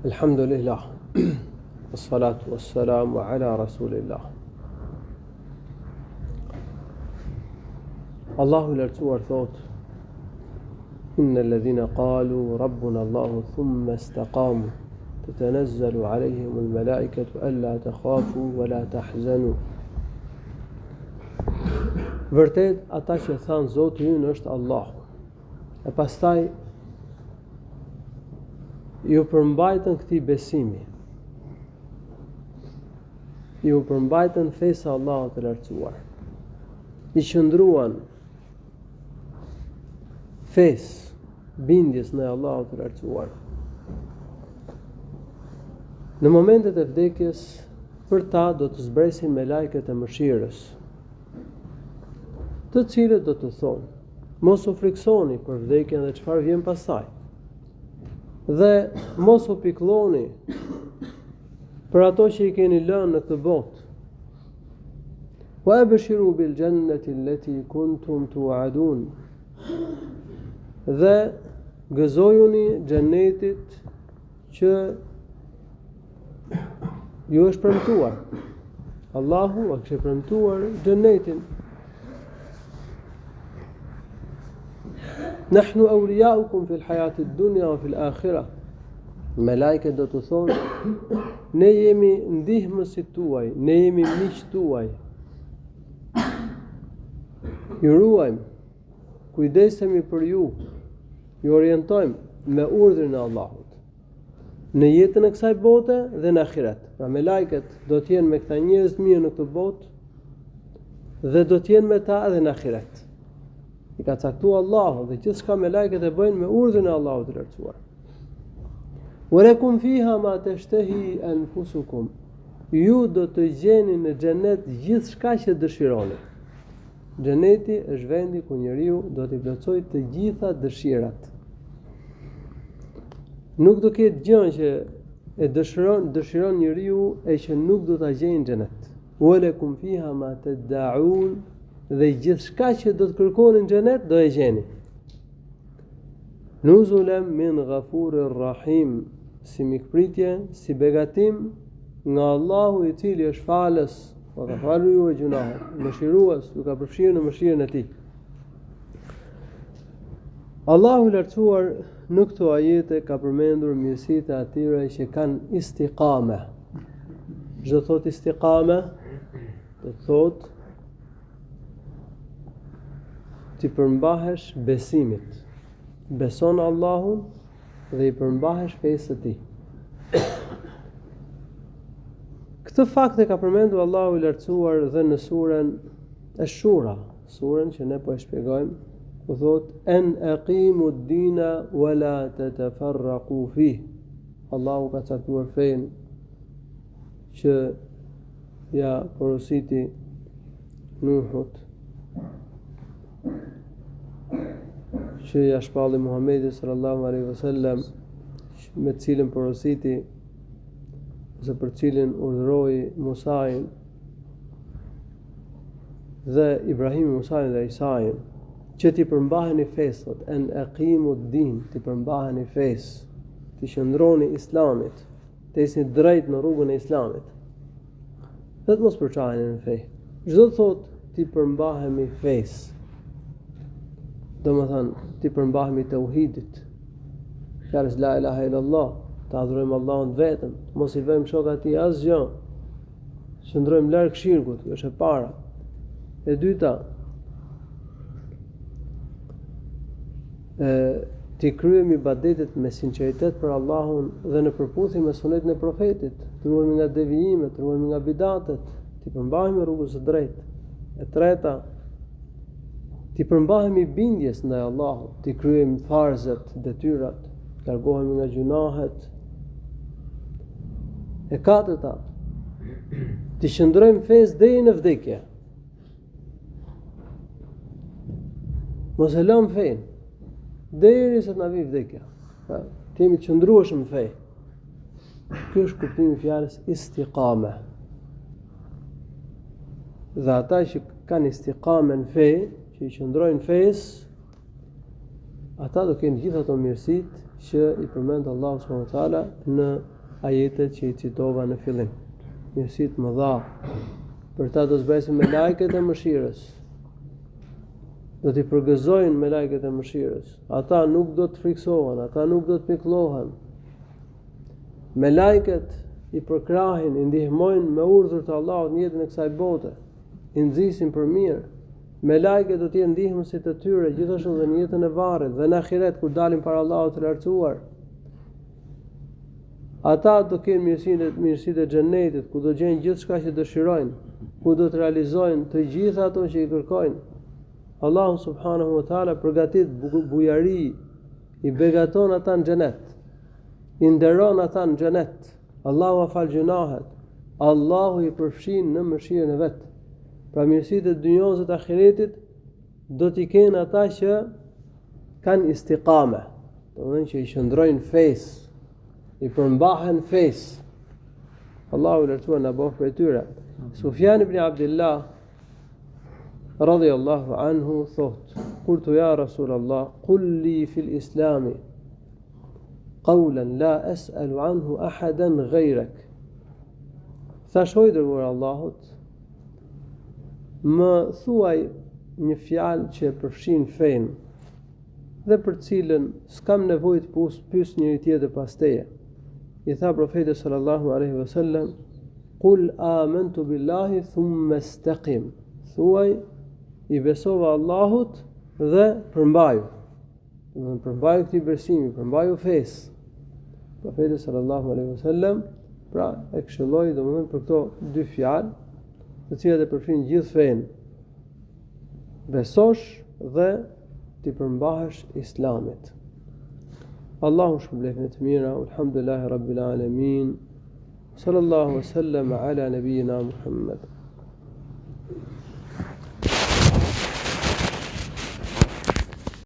Alhamdulillah, wassalatu wassalamu ala rasulillah. Allahu lartësuar thot: Innal ladhina qalu rabbuna Allahu thumma istaqamu tatanazzalu alayhim almalaikatu alla takhafu wa la tahzanu. Vërtet ata që thanë Zoti ynë është Allahu, e pastaj ju përmbajtën këtij besimi, ju përmbajtën fesë Allahut të lartësuar, i qëndruan fesë bindjes në Allahut të lartësuar. Në momentet e vdekjes, për ta do të zbresin me lajket e mëshirës, të cilët do të thonë: mos u friksoni për vdekjen dhe çfarë vjen pastaj. Dhe mos u piklloni për ato që i keni lënë në këtë botë. Wa abshiru bil jannati allati kuntum tu'adun. Dhe gëzojuni xhenetit që ju është premtuar. Allahu a kishte premtuar xhenetin. Nahnu awliyaukum fil hayati ad-dunya wa fil akhirah. Melajket do të thonë: ne jemi ndihmësit tuaj, ne jemi miqtë tuaj. Ju ruajmë, kujdesemi për ju orientojmë me urdhrin e Allahut në jetën e kësaj bote dhe në ahiret. Pra melajket do të jenë me këta njerëz mirë në këtë botë dhe do të jenë me ta edhe në ahiret. I ka caktuar Allahu dhe gjithçka me lajket e bëjnë me urdhrin e Allahut të lartësuar. Wa lakum fiha ma tashtahi anfusukum. Ju do të gjeni në xhenet gjithçka që dëshironi. Xheneti është vendi ku njeriu do të plotësojë të gjitha dëshirat. Nuk do ketë gjë që e dëshiron njeriu e që nuk do ta gjejë në xhenet. Wa lakum fiha ma tad'un. Dhe gjithçka që do të kërkoni në xhenet do e gjeni. Nuzulan min ghafurir rahim, si mikpritje, si begatim nga Allahu i cili është falës, o ka falur ju e gjunahet, mëshirues, ju ka përfshirë në mëshirën e tij. Allahu i lartësuar në këto ajete ka përmendur mirësitë e atyre që kanë istiqame. Çdo thot istiqame, do thot ti përmbahesh besimit. Beson Allahun dhe i përmbahesh fesë së tij. Këtë fakt e ka përmendur Allahu i lartësuar dhe në surën Ash-Shura, surën që ne po e shpjegojmë, ku thotë: "En aqimu ad-dina wa la tatafarraqu fih." Allahu ka caktuar fenë që ja porositi Nuhut, që ja shpalli Muhamedi sallallahu alaihi wasallam, me cilën porositi ose për cilën urdhëroi Musain dhe Ibrahim Musain dhe Isain, që ti përmbaheni fesë, en aqimu ad-din, ti përmbaheni fesë, ti qëndroni Islamit, të isni drejt në rrugën e Islamit. Dhe të mos përçaheni në fe. Çdo thot ti përmbahemi fesë, do më thënë, ti përmbahemi të uhidit, fjalës la ilaha illallah, të adhurojmë Allahun vetëm, mos i vëjmë shok atij asgjë, qëndrojmë larg shirkut, është e para. E dyta, ti kryejmë ibadetet me sinqeritet për Allahun dhe në përputhje me sunetin e profetit, të ruhemi nga devijimet, të ruhemi nga bidatet, ti përmbahemi rrugës së drejtë. E treta, ti përmbahemi bindjes ndaj Allahut, ti kryejmë farzet, detyrat, largohemi nga gjunahet. E katërta, ti qëndrojmë fesë deri në vdekje. Mos e lëm fen derisa të na vi vdekja. Ti jemi të qëndrueshëm në fe. Ky është kuptimi i fjalës istiqame. Dhe ata që kanë istiqame në fe, që i qëndrojnë fesë, ata do kenë gjithë ato mirësitë që i përmend Allahu subhanahu wa taala në ajetet që i citova në fillim. Mirësit më dha. Për ta do zbresin me lajket e mëshirës. Do t'i përgëzojnë me lajket e mëshirës. Ata nuk do të friksohen, ata nuk do të piklohen. Me lajket i përkrahin, i ndihmojnë me urdhër të Allahut në jetën e kësaj bote. I nxisin për mirë. Me lajket do t'jenë ndihmësit e tyre, gjithashtu dhe në jetën e varrit dhe në ahiret kur dalin para Allahut të lartësuar. Ata do kenë mirësitë e xhenetit, ku do gjejnë gjithçka që dëshirojnë, ku do të realizojnë të gjitha ato që i kërkojnë. Allahu subhanahu wa taala përgatit bujari, i begaton ata në xhenet, i nderon ata në xhenet. Allahu afal gjunahet, Allahu i përfshin në mëshirën e vet. Pra mirësitë e dunjos dhe ahiretit do t'i kenë ata që kanë istiqame, do të thonë që i qëndrojnë fes, i përmbahen fes. Allahu lartësuar na bëf prej tyre. Sufjan ibn Abdullah radhiyallahu anhu thot: "Qultu ya Rasulullah, qul li fil Islami qawlan la as'alu anhu ahadan ghayrak." Thash o i dërguar Allahut, më thuaj një fjalë që përfshin fen dhe për cilën s'kam nevojë të pyes njëri tjetër pas teje. I tha profeti sallallahu alaihi wasallam: "Qul amantu billahi thumma istaqim." Thuaj i besova Allahut dhe përmbaju. Do të përmbaju këtë besim, përmbaju fesë. Profeti sallallahu alaihi wasallam pra e këshilloi domethënë për këto dy fjalë, të cilat e përfshin gjithë fen. Besosh dhe ti përmbahesh Islamit. Allahu shpëlbeft të mira, alhamdulillahi rabbil alamin. Sallallahu wasallam ala nabiyyina Muhammad.